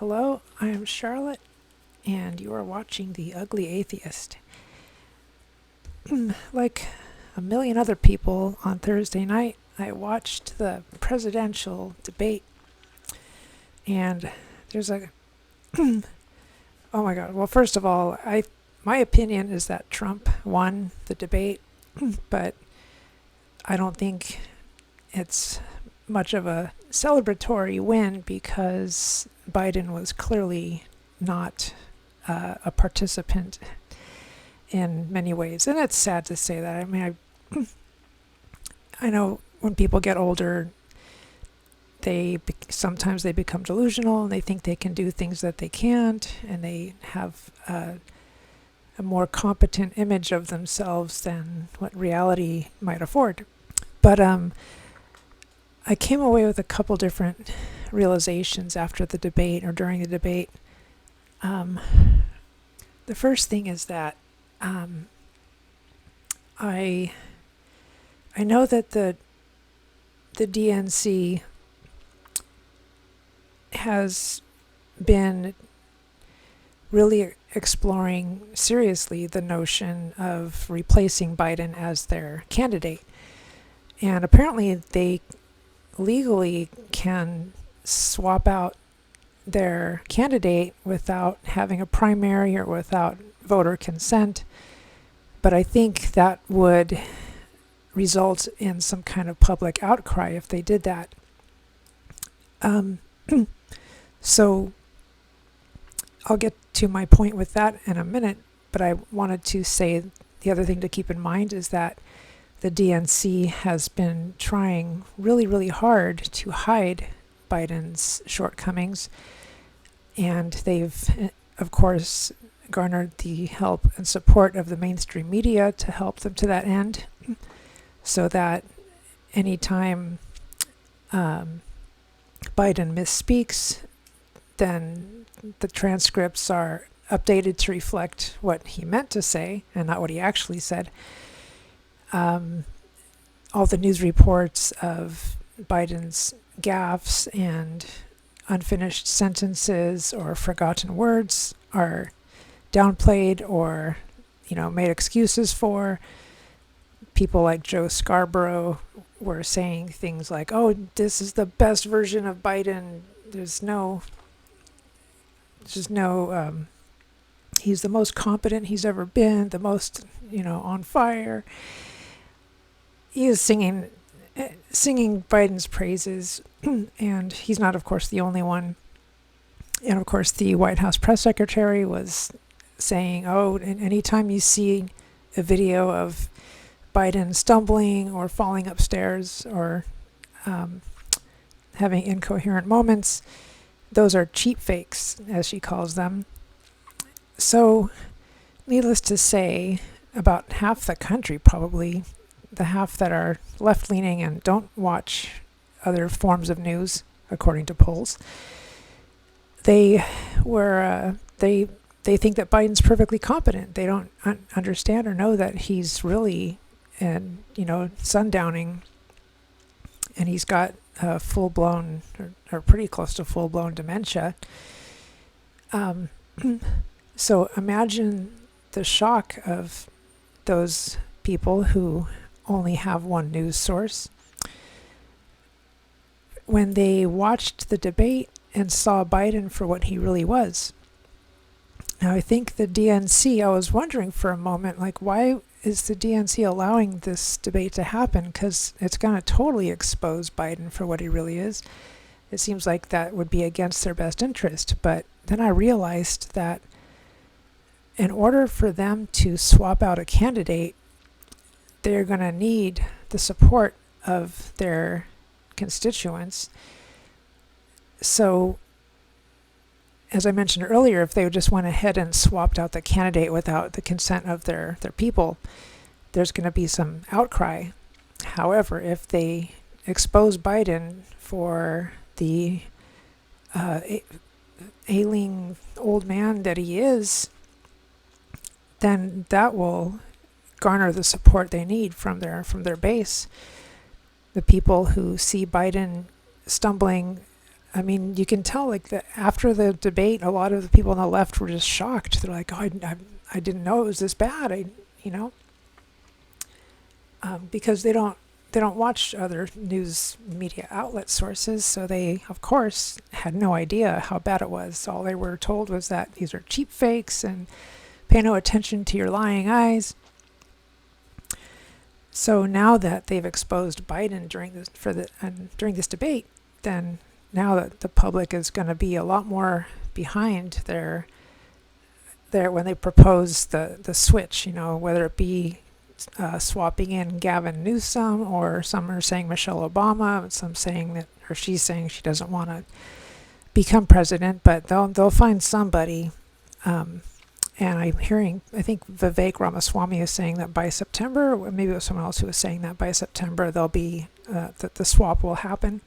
Hello, I am Charlotte, and you are watching The Ugly Atheist. Like a million other people on Thursday night, I watched the presidential debate, and there's a. Oh my God. Well, first of all, my opinion is that Trump won the debate, but I don't think it's much of a celebratory win because Biden was clearly not a participant in many ways. And it's sad to say that. I mean, I know when people get older, sometimes they become delusional and they think they can do things that they can't, and they have a more competent image of themselves than what reality might afford. But I came away with a couple different realizations after the debate or during the debate. The first thing is that I know that the DNC has been really exploring seriously the notion of replacing Biden as their candidate. And apparently they legally can swap out their candidate without having a primary or without voter consent. But I think that would result in some kind of public outcry if they did that. So I'll get to my point with that in a minute, but I wanted to say the other thing to keep in mind is that the DNC has been trying really, really hard to hide Biden's shortcomings, and they've, of course, garnered the help and support of the mainstream media to help them to that end, so that anytime Biden misspeaks, then the transcripts are updated to reflect what he meant to say and not what he actually said. All the news reports of Biden's gaffes and unfinished sentences or forgotten words are downplayed or, made excuses for. People like Joe Scarborough were saying things like, "Oh, this is the best version of Biden. He's the most competent he's ever been, the most, on fire." He is singing Biden's praises, and he's not, of course, the only one. And of course, the White House press secretary was saying, "Oh, and anytime you see a video of Biden stumbling or falling upstairs or having incoherent moments, those are cheap fakes," as she calls them. So, needless to say, about half the country, probably, the half that are left-leaning and don't watch other forms of news, according to polls, they think that Biden's perfectly competent. They don't understand or know that he's really, sundowning, and he's got full-blown or pretty close to full-blown dementia. So imagine the shock of those people who only have one news source when they watched the debate and saw Biden for what he really was. Now, I think the DNC, I was wondering for a moment, why is the DNC allowing this debate to happen? Because it's going to totally expose Biden for what he really is. It seems like that would be against their best interest. But then I realized that in order for them to swap out a candidate, they're going to need the support of their constituents. So, as I mentioned earlier, if they just went ahead and swapped out the candidate without the consent of their people, there's going to be some outcry. However, if they expose Biden for the ailing old man that he is, then that will garner the support they need from their base. The people who see Biden stumbling I mean, you can tell like that after the debate, a lot of the people on the left were just shocked. They're like, "Oh, I didn't know it was this bad." You know, because they don't watch other news media outlet sources, so they of course had no idea how bad it was. All they were told was that these are cheap fakes and pay no attention to your lying eyes. So now that they've exposed Biden during this debate, then now that the public is going to be a lot more behind their when they propose the switch, you know, whether it be swapping in Gavin Newsom, or some are saying Michelle Obama, some saying that, or she's saying she doesn't want to become president, but they'll find somebody. And I'm hearing, I think Vivek Ramaswamy is saying that by September, or maybe it was someone else who was saying that by September there'll be that the swap will happen,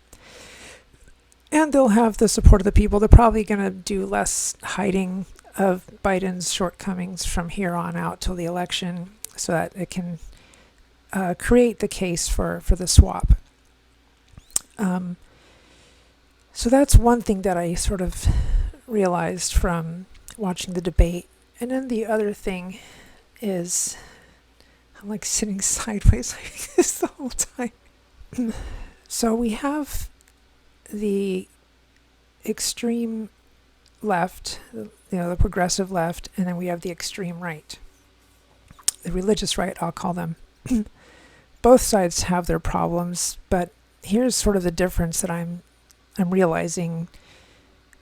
and they'll have the support of the people. They're probably going to do less hiding of Biden's shortcomings from here on out till the election, so that it can create the case for the swap. So that's one thing that I sort of realized from watching the debate. And then the other thing is, I'm like sitting sideways like this the whole time. So we have the extreme left, you know, the progressive left, and then we have the extreme right, the religious right, I'll call them. Both sides have their problems, but here's sort of the difference that I'm realizing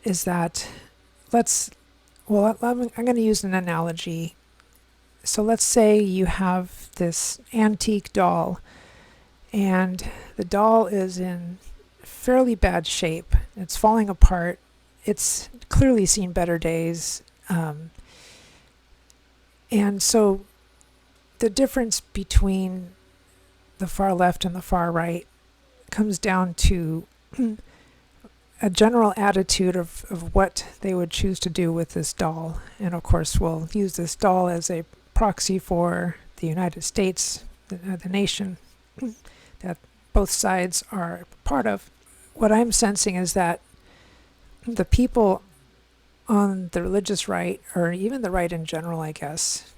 is that I'm going to use an analogy. So let's say you have this antique doll, and the doll is in fairly bad shape. It's falling apart. It's clearly seen better days. And so the difference between the far left and the far right comes down to a general attitude of what they would choose to do with this doll. And of course, we'll use this doll as a proxy for the United States, the nation that both sides are part of. What I'm sensing is that the people on the religious right, or even the right in general, I guess,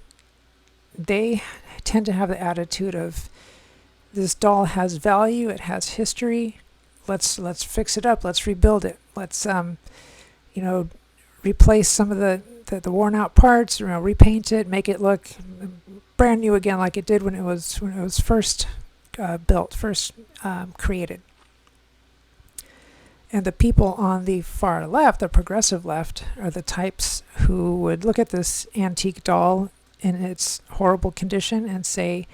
they tend to have the attitude of, this doll has value, it has history, let's fix it up, let's rebuild it, let's replace some of the worn out parts, repaint it, make it look brand new again, like it did when it was first built, first created. And the people on the far left, the progressive left, are the types who would look at this antique doll in its horrible condition and say,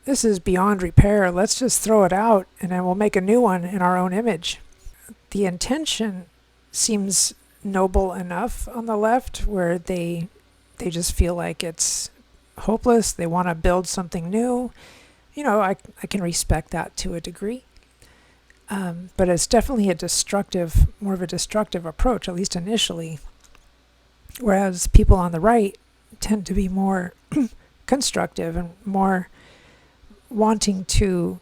this is beyond repair, let's just throw it out and then we'll make a new one in our own image. The intention seems noble enough on the left, where they just feel like it's hopeless, they want to build something new. I can respect that to a degree. But it's definitely more of a destructive approach, at least initially. Whereas people on the right tend to be more constructive and more wanting to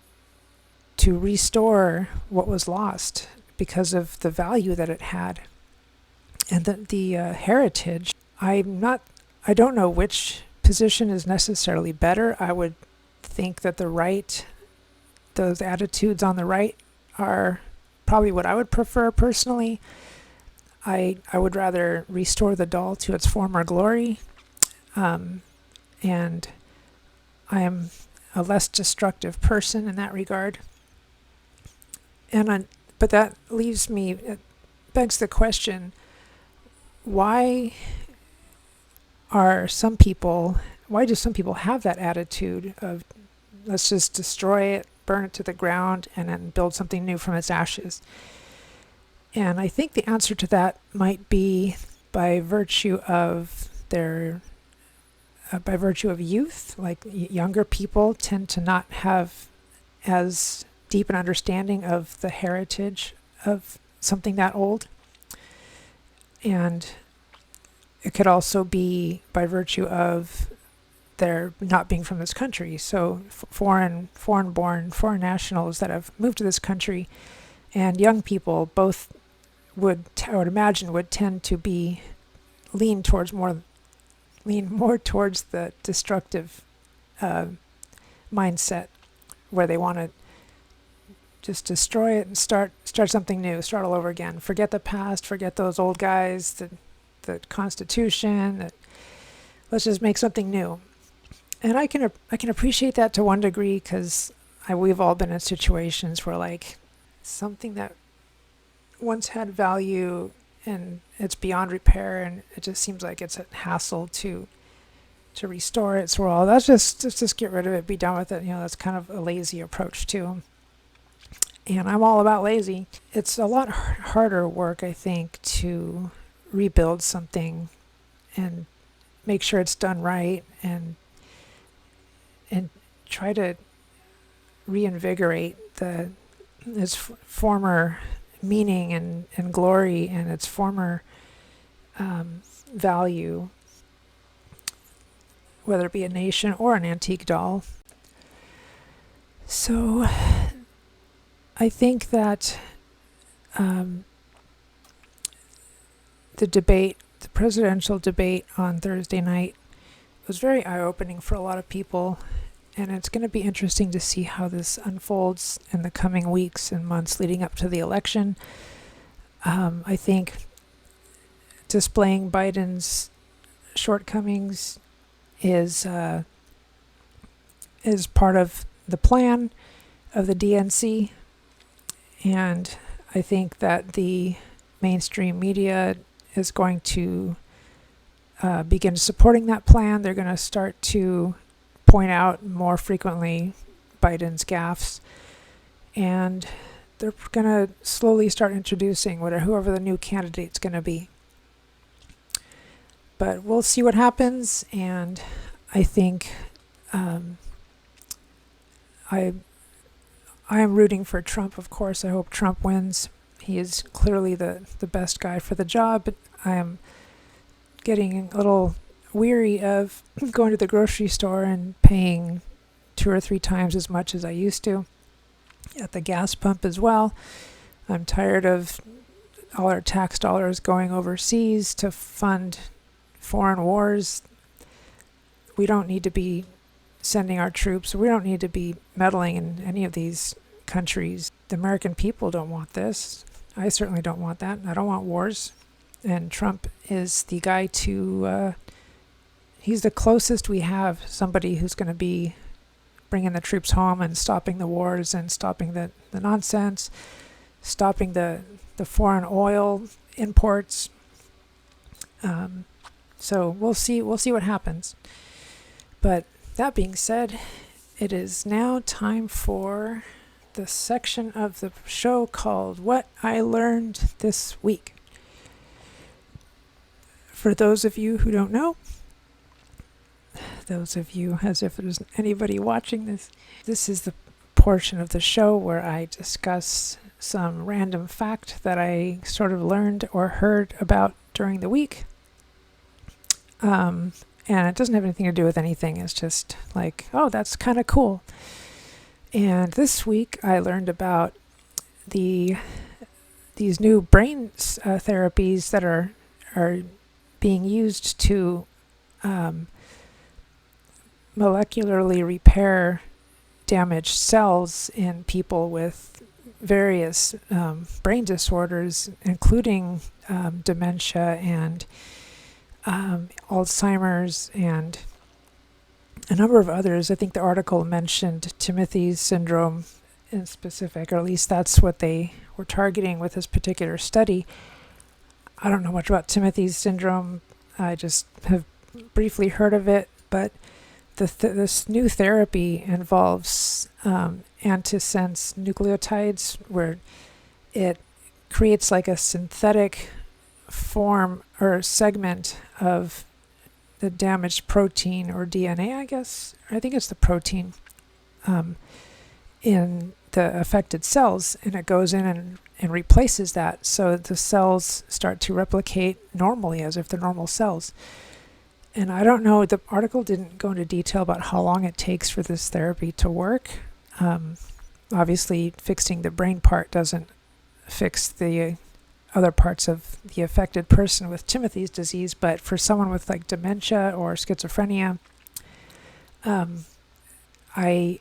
restore what was lost because of the value that it had. And the heritage, I don't know which position is necessarily better. I would think that those attitudes on the right are probably what I would prefer personally. I would rather restore the doll to its former glory, and I am a less destructive person in that regard. But that it begs the question: why do some people have that attitude of, let's just destroy it, burn it to the ground, and then build something new from its ashes? And I think the answer to that might be by virtue of youth. Like, younger people tend to not have as deep an understanding of the heritage of something that old. And it could also be by virtue of their not being from this country. So foreign-born, foreign nationals that have moved to this country, and young people both I would imagine would tend to be lean more towards the destructive mindset, where they want to just destroy it and start something new, start all over again. Forget the past, forget those old guys, the Constitution. Let's just make something new. And I can appreciate that to one degree, because we've all been in situations where like something that once had value and it's beyond repair, and it just seems like it's a hassle to restore it. So we're all, let's just get rid of it, be done with it. That's kind of a lazy approach too. And I'm all about lazy. It's a lot harder work, I think, to rebuild something and make sure it's done right, and try to reinvigorate its former meaning and glory and its former value, whether it be a nation or an antique doll. So I think that the presidential debate on Thursday night was very eye-opening for a lot of people, and it's going to be interesting to see how this unfolds in the coming weeks and months leading up to the election. I think displaying Biden's shortcomings is part of the plan of the DNC, and I think that the mainstream media is going to begin supporting that plan. They're going to start to point out more frequently Biden's gaffes, and they're going to slowly start introducing whoever the new candidate's going to be. But we'll see what happens, and I think I am rooting for Trump, of course. I hope Trump wins. He is clearly the best guy for the job, but I am getting a little weary of going to the grocery store and paying 2 or 3 times as much as I used to at the gas pump as well. I'm tired of all our tax dollars going overseas to fund foreign wars. We don't need to be sending our troops. We don't need to be meddling in any of these countries. The American people don't want this. I certainly don't want that. I don't want wars. And Trump is the guy he's the closest we have, somebody who's going to be bringing the troops home and stopping the wars and stopping the nonsense, stopping the foreign oil imports. So we'll see what happens. But that being said, it is now time for the section of the show called What I Learned This Week. For those of you who don't know, those of you as if there's anybody watching this, this is the portion of the show where I discuss some random fact that I sort of learned or heard about during the week. And it doesn't have anything to do with anything. It's just like, oh, that's kind of cool. And this week I learned about these new brain therapies that are being used to molecularly repair damaged cells in people with various brain disorders, including dementia and Alzheimer's and a number of others. I think the article mentioned Timothy's syndrome in specific, or at least that's what they were targeting with this particular study. I don't know much about Timothy's syndrome. I just have briefly heard of it, but this new therapy involves antisense nucleotides, where it creates like a synthetic form or segment of the damaged protein or DNA, I guess. I think it's the protein in the affected cells, and it goes in and replaces that, so the cells start to replicate normally as if they're normal cells. And I don't know, the article didn't go into detail about how long it takes for this therapy to work. Obviously, fixing the brain part doesn't fix the other parts of the affected person with Timothy's disease, but for someone with like dementia or schizophrenia, I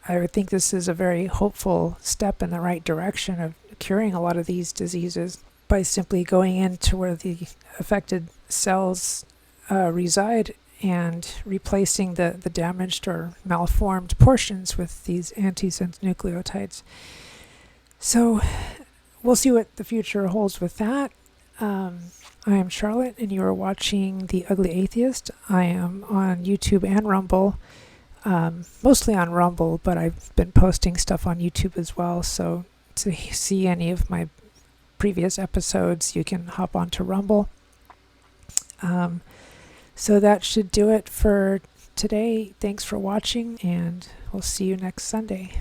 would think this is a very hopeful step in the right direction of curing a lot of these diseases by simply going into where the affected cells reside and replacing the damaged or malformed portions with these antisense nucleotides. So we'll see what the future holds with that. I am Charlotte, and you are watching The Ugly Atheist. I am on YouTube and Rumble, mostly on Rumble, but I've been posting stuff on YouTube as well. So to see any of my previous episodes, you can hop onto Rumble. So that should do it for today. Thanks for watching, and we'll see you next Sunday.